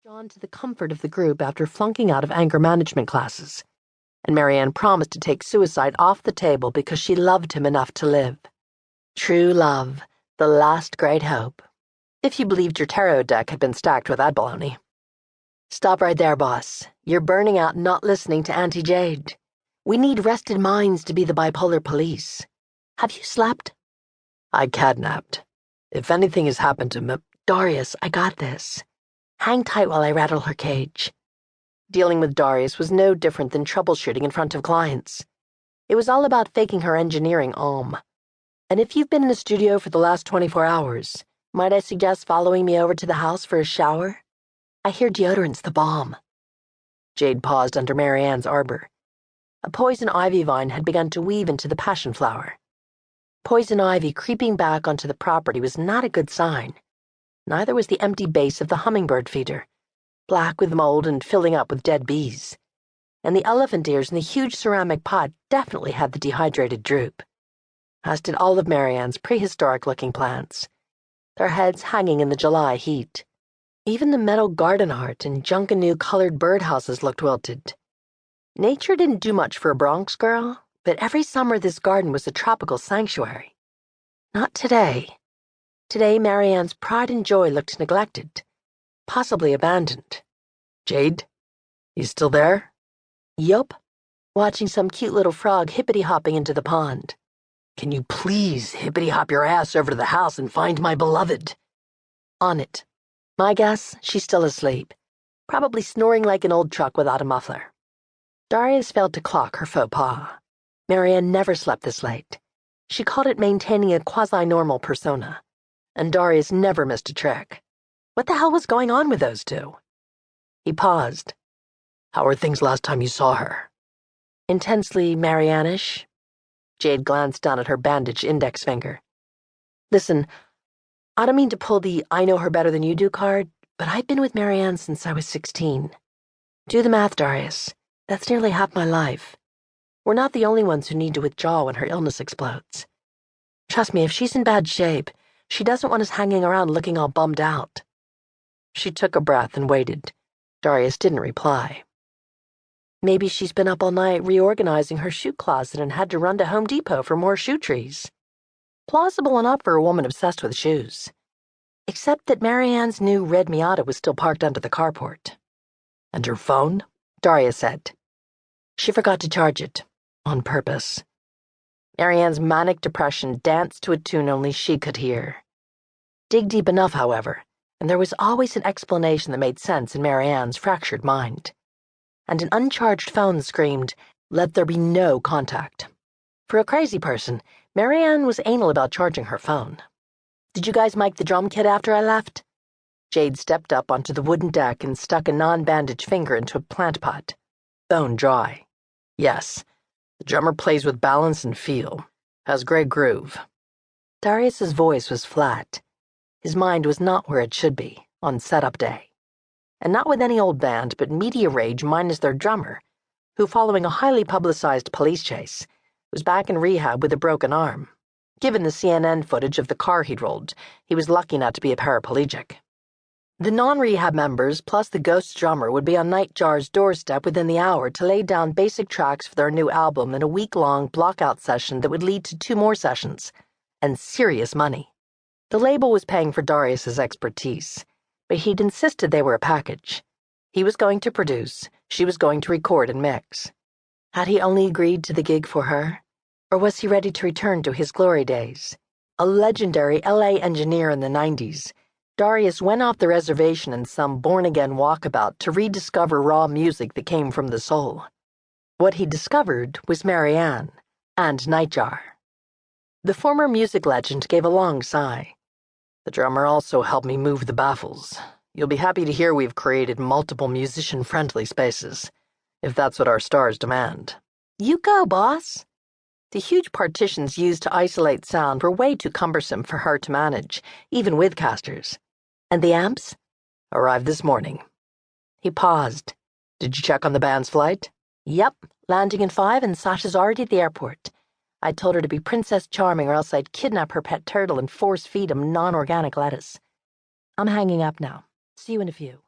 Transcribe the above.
Drawn to the comfort of the group after flunking out of anger management classes, and Marianne promised to take suicide off the table because she loved him enough to live. True love, the last great hope. If you believed your tarot deck had been stacked with that baloney. Stop right there, boss. You're burning out not listening to Auntie Jade. We need rested minds to be the bipolar police. Have you slept? I kidnapped. If anything has happened to Darius, I got this. Hang tight while I rattle her cage. Dealing with Darius was no different than troubleshooting in front of clients. It was all about faking her engineering And if you've been in the studio for the last 24 hours, might I suggest following me over to the house for a shower? I hear deodorant's the bomb. Jade paused under Marianne's arbor. A poison ivy vine had begun to weave into the passion flower. Poison ivy creeping back onto the property was not a good sign. Neither was the empty base of the hummingbird feeder, black with mold and filling up with dead bees. And the elephant ears in the huge ceramic pot definitely had the dehydrated droop, as did all of Marianne's prehistoric-looking plants, their heads hanging in the July heat. Even the metal garden art and Junkanoo colored birdhouses looked wilted. Nature didn't do much for a Bronx girl, but every summer this garden was a tropical sanctuary. Not today. Today, Marianne's pride and joy looked neglected, possibly abandoned. Jade? You still there? Yup. Watching some cute little frog hippity-hopping into the pond. Can you please hippity-hop your ass over to the house and find my beloved? On it. My guess, she's still asleep, probably snoring like an old truck without a muffler. Darius failed to clock her faux pas. Marianne never slept this late. She called it maintaining a quasi-normal persona. And Darius never missed a trick. What the hell was going on with those two? He paused. How were things last time you saw her? Intensely Marianne-ish. Jade glanced down at her bandaged index finger. Listen, I don't mean to pull the I know her better than you do card, but I've been with Marianne since I was 16. Do the math, Darius. That's nearly half my life. We're not the only ones who need to withdraw when her illness explodes. Trust me, if she's in bad shape, she doesn't want us hanging around looking all bummed out. She took a breath and waited. Darius didn't reply. Maybe she's been up all night reorganizing her shoe closet and had to run to Home Depot for more shoe trees. Plausible enough for a woman obsessed with shoes. Except that Marianne's new red Miata was still parked under the carport. And her phone? Darius said. She forgot to charge it. On purpose. Marianne's manic depression danced to a tune only she could hear. Dig deep enough, however, and there was always an explanation that made sense in Marianne's fractured mind. And an uncharged phone screamed, "Let there be no contact." For a crazy person, Marianne was anal about charging her phone. Did you guys mic the drum kit after I left? Jade stepped up onto the wooden deck and stuck a non-bandaged finger into a plant pot. Bone dry. Yes. The drummer plays with balance and feel. Has great groove. Darius's voice was flat. His mind was not where it should be, on setup day. And not with any old band, but Media Rage minus their drummer, who, following a highly publicized police chase, was back in rehab with a broken arm. Given the CNN footage of the car he'd rolled, he was lucky not to be a paraplegic. The non-rehab members, plus the ghost drummer, would be on Nightjar's doorstep within the hour to lay down basic tracks for their new album in a week-long block-out session that would lead to 2 more sessions. And serious money. The label was paying for Darius's expertise, but he'd insisted they were a package. He was going to produce, she was going to record and mix. Had he only agreed to the gig for her? Or was he ready to return to his glory days? A legendary LA engineer in the 90s, Darius went off the reservation in some born-again walkabout to rediscover raw music that came from the soul. What he discovered was Marianne and Nightjar. The former music legend gave a long sigh. The drummer also helped me move the baffles. You'll be happy to hear we've created multiple musician-friendly spaces, if that's what our stars demand. You go, boss. The huge partitions used to isolate sound were way too cumbersome for her to manage, even with casters. And the amps? Arrived this morning. He paused. Did you check on the band's flight? Yep, landing in 5 and Sasha's already at the airport. I told her to be Princess Charming or else I'd kidnap her pet turtle and force-feed him non-organic lettuce. I'm hanging up now. See you in a few.